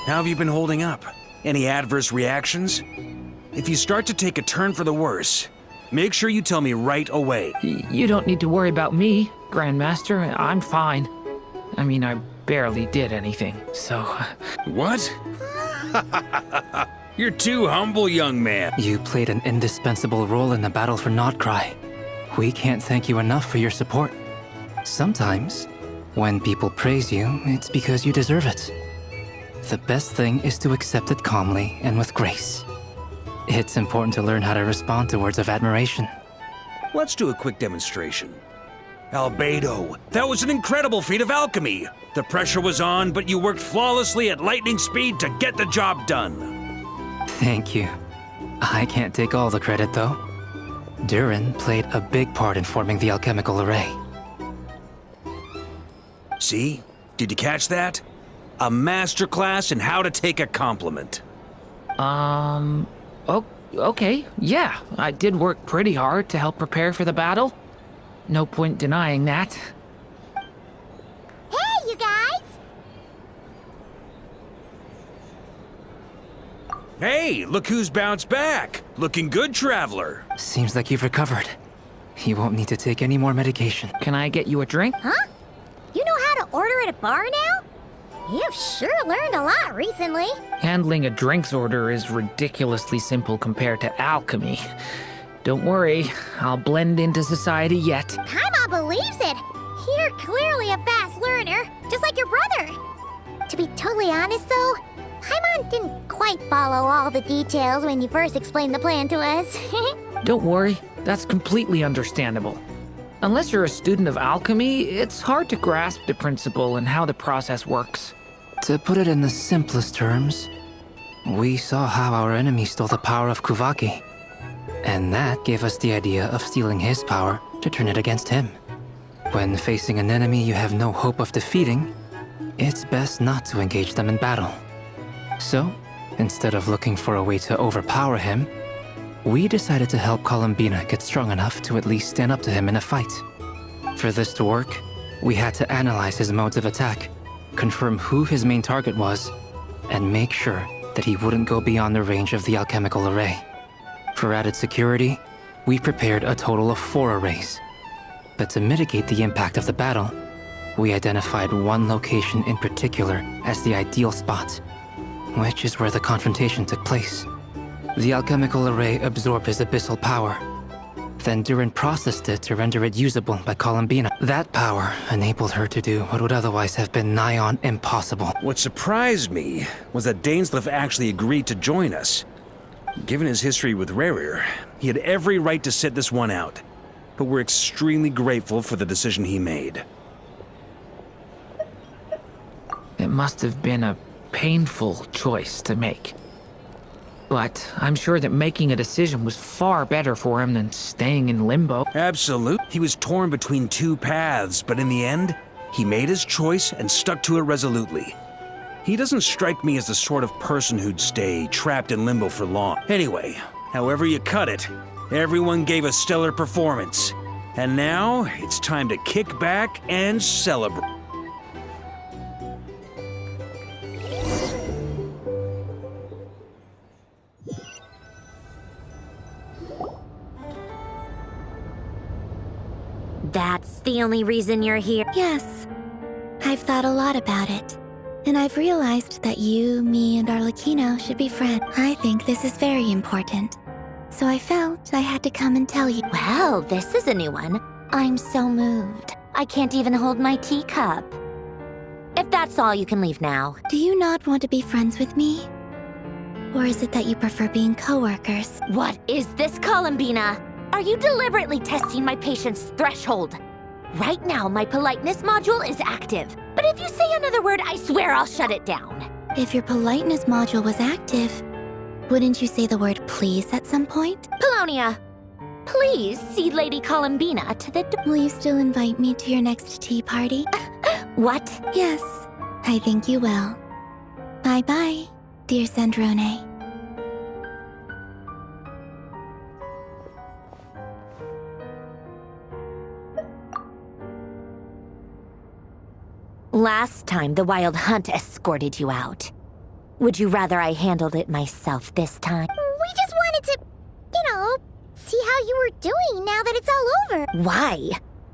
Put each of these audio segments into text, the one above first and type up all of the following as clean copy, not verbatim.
How have you been holding up? Any adverse reactions? If you start to take a turn for the worse, make sure you tell me right away. You don't need to worry about me, Grandmaster. I'm fine. I mean, I barely did anything, so... What? You're too humble, young man. You played an indispensable role in the battle for Notcry. We can't thank you enough for your support. Sometimes, when people praise you, it's because you deserve it. The best thing is to accept it calmly and with grace. It's important to learn how to respond to words of admiration. Let's do a quick demonstration. Albedo, that was an incredible feat of alchemy. The pressure was on, but you worked flawlessly at lightning speed to get the job done. Thank you. I can't take all the credit, though. Durin played a big part in forming the alchemical array. See? Did you catch that? A masterclass in how to take a compliment. Okay, yeah. I did work pretty hard to help prepare for the battle. No point denying that. Hey, you guys! Hey, look who's bounced back. Looking good, traveler. Seems like you've recovered. You won't need to take any more medication. Can I get you a drink? Huh? You know how to order at a bar now? You've sure learned a lot recently. Handling a drinks order is ridiculously simple compared to alchemy. Don't worry, I'll blend into society yet. Paimon believes it. You're clearly a fast learner, just like your brother. To be totally honest, though, Paimon didn't quite follow all the details when you first explained the plan to us. Don't worry, that's completely understandable. Unless you're a student of alchemy, it's hard to grasp the principle and how the process works. To put it in the simplest terms, we saw how our enemy stole the power of Kuvaki. And that gave us the idea of stealing his power to turn it against him. When facing an enemy you have no hope of defeating, it's best not to engage them in battle. So, instead of looking for a way to overpower him, we decided to help Columbina get strong enough to at least stand up to him in a fight. For this to work, we had to analyze his modes of attack, confirm who his main target was, and make sure that he wouldn't go beyond the range of the alchemical array. For added security, we prepared a total of 4 arrays. But to mitigate the impact of the battle, we identified one location in particular as the ideal spot, which is where the confrontation took place. The alchemical array absorbed his abyssal power. Then Durin processed it to render it usable by Columbina. That power enabled her to do what would otherwise have been nigh on impossible. What surprised me was that Dainsleif actually agreed to join us. Given his history with Rerir, he had every right to sit this one out. But we're extremely grateful for the decision he made. It must have been a painful choice to make. But I'm sure that making a decision was far better for him than staying in limbo. Absolute. He was torn between 2 paths, but in the end, he made his choice and stuck to it resolutely. He doesn't strike me as the sort of person who'd stay trapped in limbo for long. Anyway, however you cut it, everyone gave a stellar performance. And now, it's time to kick back and celebrate. That's the only reason you're here? Yes. I've thought a lot about it. And I've realized that you, me, and Arlecchino should be friends. I think this is very important. So I felt I had to come and tell you. Well, this is a new one. I'm so moved. I can't even hold my teacup. If that's all, you can leave now. Do you not want to be friends with me? Or is it that you prefer being co-workers? What is this, Columbina? Are you deliberately testing my patience threshold? Right now, my politeness module is active. But if you say another word, I swear I'll shut it down. If your politeness module was active, wouldn't you say the word please at some point? Polonia, please see Lady Columbina to the door. Will you still invite me to your next tea party? What? Yes, I think you will. Bye-bye, dear Sandrone. Last time, the Wild Hunt escorted you out. Would you rather I handled it myself this time? We just wanted to, see how you were doing now that it's all over. Why?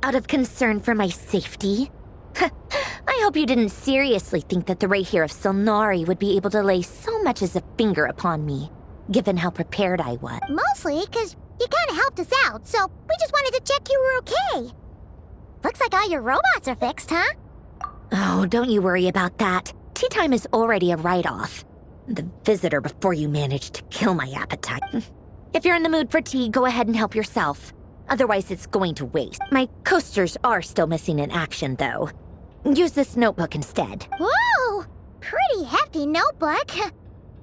Out of concern for my safety? I hope you didn't seriously think that the Rayhir of Solnari would be able to lay so much as a finger upon me, given how prepared I was. Mostly because you kind of helped us out, so we just wanted to check you were okay. Looks like all your robots are fixed, huh? Oh, don't you worry about that. Tea time is already a write-off. The visitor before you managed to kill my appetite. If you're in the mood for tea, go ahead and help yourself. Otherwise, it's going to waste. My coasters are still missing in action, though. Use this notebook instead. Whoa! Pretty hefty notebook.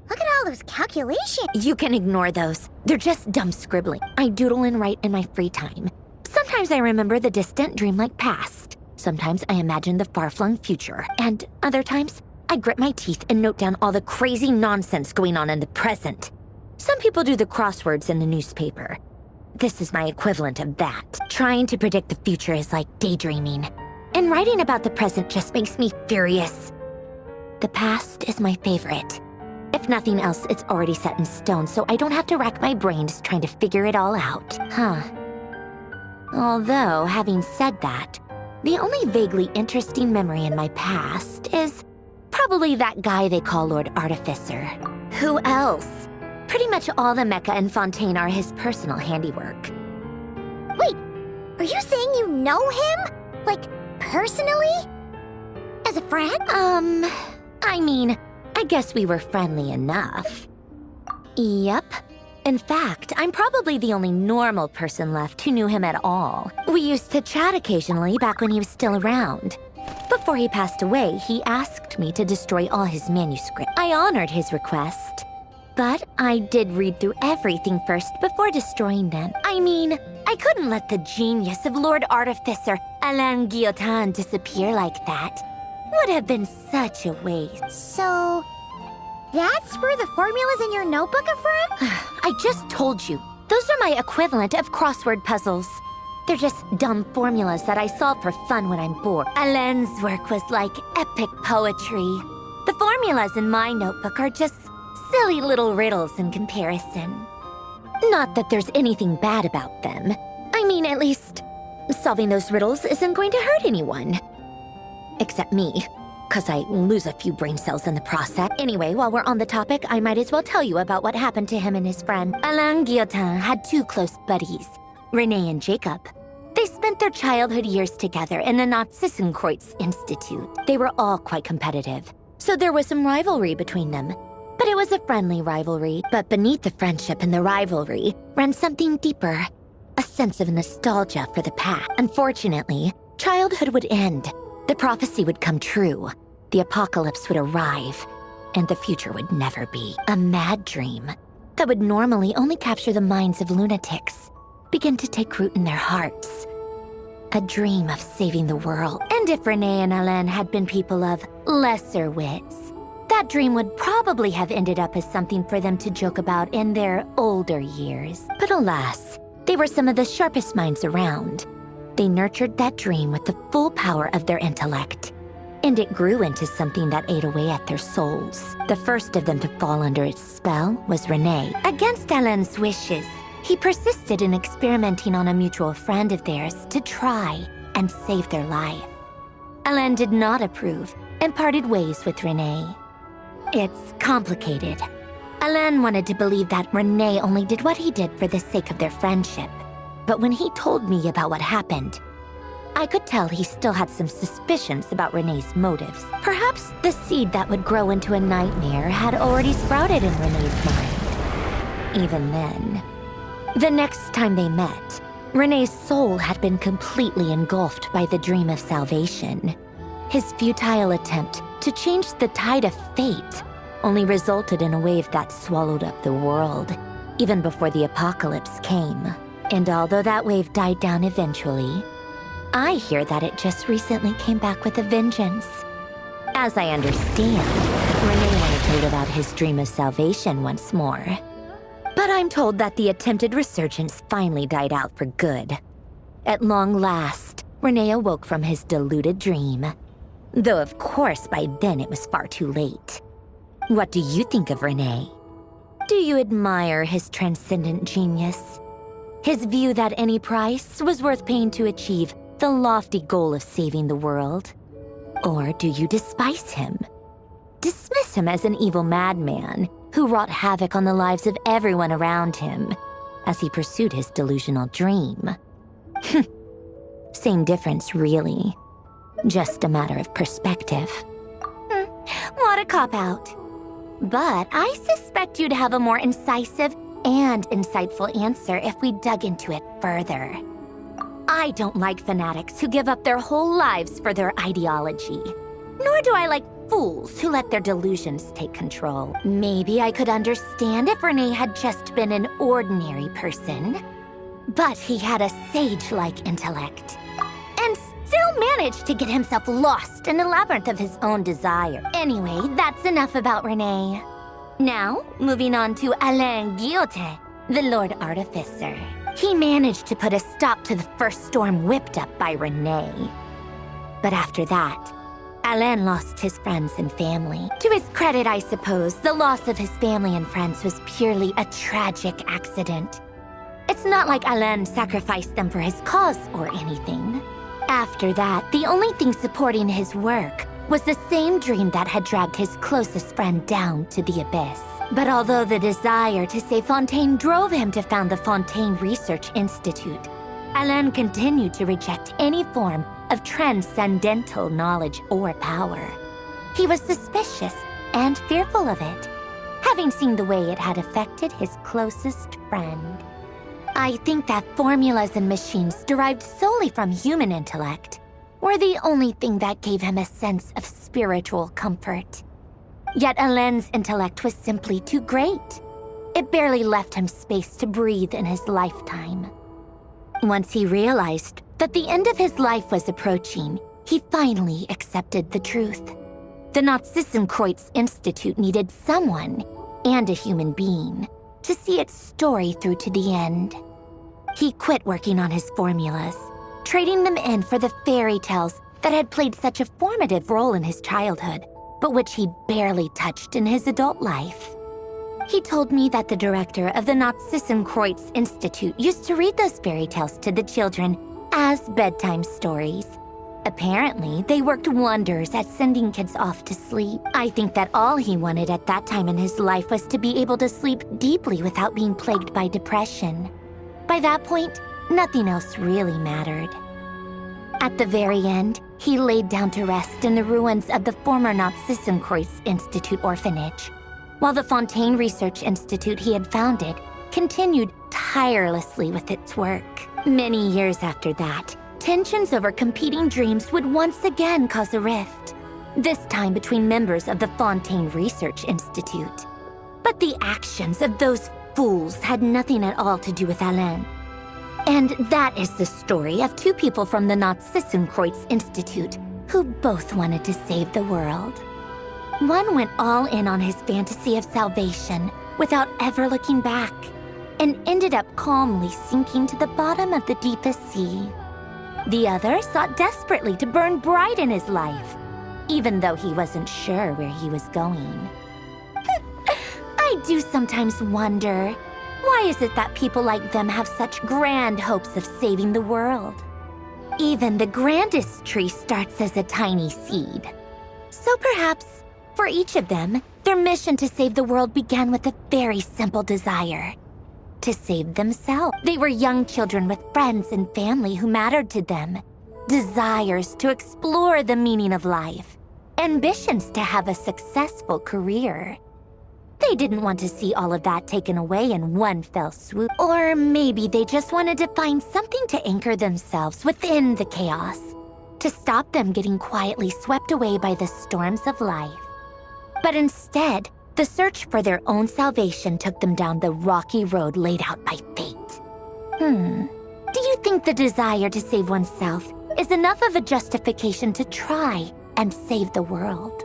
Look at all those calculations. You can ignore those. They're just dumb scribbling. I doodle and write in my free time. Sometimes I remember the distant dreamlike past. Sometimes I imagine the far-flung future. And other times, I grit my teeth and note down all the crazy nonsense going on in the present. Some people do the crosswords in the newspaper. This is my equivalent of that. Trying to predict the future is like daydreaming. And writing about the present just makes me furious. The past is my favorite. If nothing else, it's already set in stone, so I don't have to rack my brains trying to figure it all out. Although, having said that, the only vaguely interesting memory in my past is probably that guy they call Lord Artificer. Who else? Pretty much all the mecha and Fontaine are his personal handiwork. Wait, are you saying you know him? Like, personally? As a friend? I guess we were friendly enough. Yep. In fact, I'm probably the only normal person left who knew him at all. We used to chat occasionally back when he was still around. Before he passed away, he asked me to destroy all his manuscripts. I honored his request. But I did read through everything first before destroying them. I couldn't let the genius of Lord Artificer Alain Guillotin disappear like that. Would have been such a waste. So, that's where the formulas in your notebook are from? I just told you. Those are my equivalent of crossword puzzles. They're just dumb formulas that I solve for fun when I'm bored. Alain's work was like epic poetry. The formulas in my notebook are just silly little riddles in comparison. Not that there's anything bad about them. At least, solving those riddles isn't going to hurt anyone. Except me, because I lose a few brain cells in the process. Anyway, while we're on the topic, I might as well tell you about what happened to him and his friend. Alain Guillotin had two close buddies, Renee and Jacob. They spent their childhood years together in the Narzissenkreuz Institute. They were all quite competitive, so there was some rivalry between them. But it was a friendly rivalry. But beneath the friendship and the rivalry ran something deeper, a sense of nostalgia for the past. Unfortunately, childhood would end. The prophecy would come true. The apocalypse would arrive, and the future would never be. A mad dream that would normally only capture the minds of lunatics begin to take root in their hearts. A dream of saving the world. And if Renee and Alain had been people of lesser wits, that dream would probably have ended up as something for them to joke about in their older years. But alas, they were some of the sharpest minds around. They nurtured that dream with the full power of their intellect, and it grew into something that ate away at their souls. The first of them to fall under its spell was Renee. Against Alain's wishes, he persisted in experimenting on a mutual friend of theirs to try and save their life. Alain did not approve and parted ways with Renee. It's complicated. Alain wanted to believe that Renee only did what he did for the sake of their friendship. But when he told me about what happened, I could tell he still had some suspicions about Renee's motives. Perhaps the seed that would grow into a nightmare had already sprouted in Renee's mind. Even then, the next time they met, Renee's soul had been completely engulfed by the dream of salvation. His futile attempt to change the tide of fate only resulted in a wave that swallowed up the world, even before the apocalypse came. And although that wave died down eventually, I hear that it just recently came back with a vengeance. As I understand, Renee wanted to live out his dream of salvation once more. But I'm told that the attempted resurgence finally died out for good. At long last, Renee awoke from his deluded dream. Though of course by then it was far too late. What do you think of Renee? Do you admire his transcendent genius? His view that any price was worth paying to achieve the lofty goal of saving the world? Or do you despise him? Dismiss him as an evil madman who wrought havoc on the lives of everyone around him as he pursued his delusional dream? Same difference, really. Just a matter of perspective. What a cop-out. But I suspect you'd have a more incisive and insightful answer if we dug into it further. I don't like fanatics who give up their whole lives for their ideology. Nor do I like fools who let their delusions take control. Maybe I could understand if Renee had just been an ordinary person. But he had a sage-like intellect. And still managed to get himself lost in a labyrinth of his own desire. Anyway, that's enough about Renee. Now, moving on to Alain Guillotin, the Lord Artificer. He managed to put a stop to the first storm whipped up by Renee. But after that, Alain lost his friends and family. To his credit, I suppose, the loss of his family and friends was purely a tragic accident. It's not like Alain sacrificed them for his cause or anything. After that, the only thing supporting his work was the same dream that had dragged his closest friend down to the abyss. But although the desire to save Fontaine drove him to found the Fontaine Research Institute, Alain continued to reject any form of transcendental knowledge or power. He was suspicious and fearful of it, having seen the way it had affected his closest friend. I think that formulas and machines derived solely from human intellect were the only thing that gave him a sense of spiritual comfort. Yet Alain's intellect was simply too great. It barely left him space to breathe in his lifetime. Once he realized that the end of his life was approaching, he finally accepted the truth. The Nazissenkreuz Institute needed someone, and a human being, to see its story through to the end. He quit working on his formulas, trading them in for the fairy tales that had played such a formative role in his childhood, but which he'd barely touched in his adult life. He told me that the director of the Nazissenkreuz Institute used to read those fairy tales to the children as bedtime stories. Apparently, they worked wonders at sending kids off to sleep. I think that all he wanted at that time in his life was to be able to sleep deeply without being plagued by depression. By that point, nothing else really mattered. At the very end, he laid down to rest in the ruins of the former Nazissenkreuz Institute orphanage, while the Fontaine Research Institute he had founded continued tirelessly with its work. Many years after that, tensions over competing dreams would once again cause a rift, this time between members of the Fontaine Research Institute. But the actions of those fools had nothing at all to do with Alain. And that is the story of two people from the Nazissenkreuz Institute who both wanted to save the world. One went all in on his fantasy of salvation without ever looking back, and ended up calmly sinking to the bottom of the deepest sea. The other sought desperately to burn bright in his life, even though he wasn't sure where he was going. I do sometimes wonder, why is it that people like them have such grand hopes of saving the world? Even the grandest tree starts as a tiny seed. So perhaps, for each of them, their mission to save the world began with a very simple desire: to save themselves. They were young children with friends and family who mattered to them, desires to explore the meaning of life, ambitions to have a successful career. They didn't want to see all of that taken away in one fell swoop. Or maybe they just wanted to find something to anchor themselves within the chaos, to stop them getting quietly swept away by the storms of life. But instead, the search for their own salvation took them down the rocky road laid out by fate. Do you think the desire to save oneself is enough of a justification to try and save the world?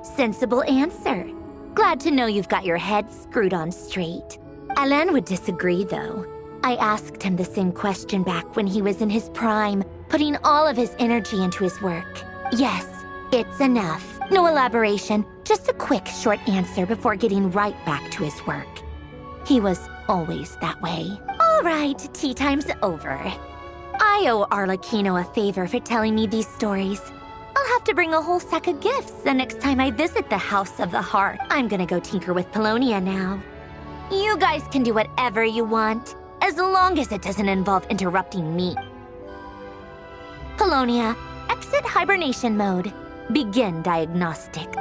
Sensible answer. Glad to know you've got your head screwed on straight. Alain would disagree, though. I asked him the same question back when he was in his prime, putting all of his energy into his work. Yes, it's enough. No elaboration, Just a quick, short answer before getting right back to his work. He was always that way. All right, tea time's over. I owe Arlecchino a favor for telling me these stories. I'll have to bring a whole sack of gifts the next time I visit the House of the Heart. I'm gonna go tinker with Polonia now. You guys can do whatever you want, as long as it doesn't involve interrupting me. Polonia, exit hibernation mode. Begin diagnostic.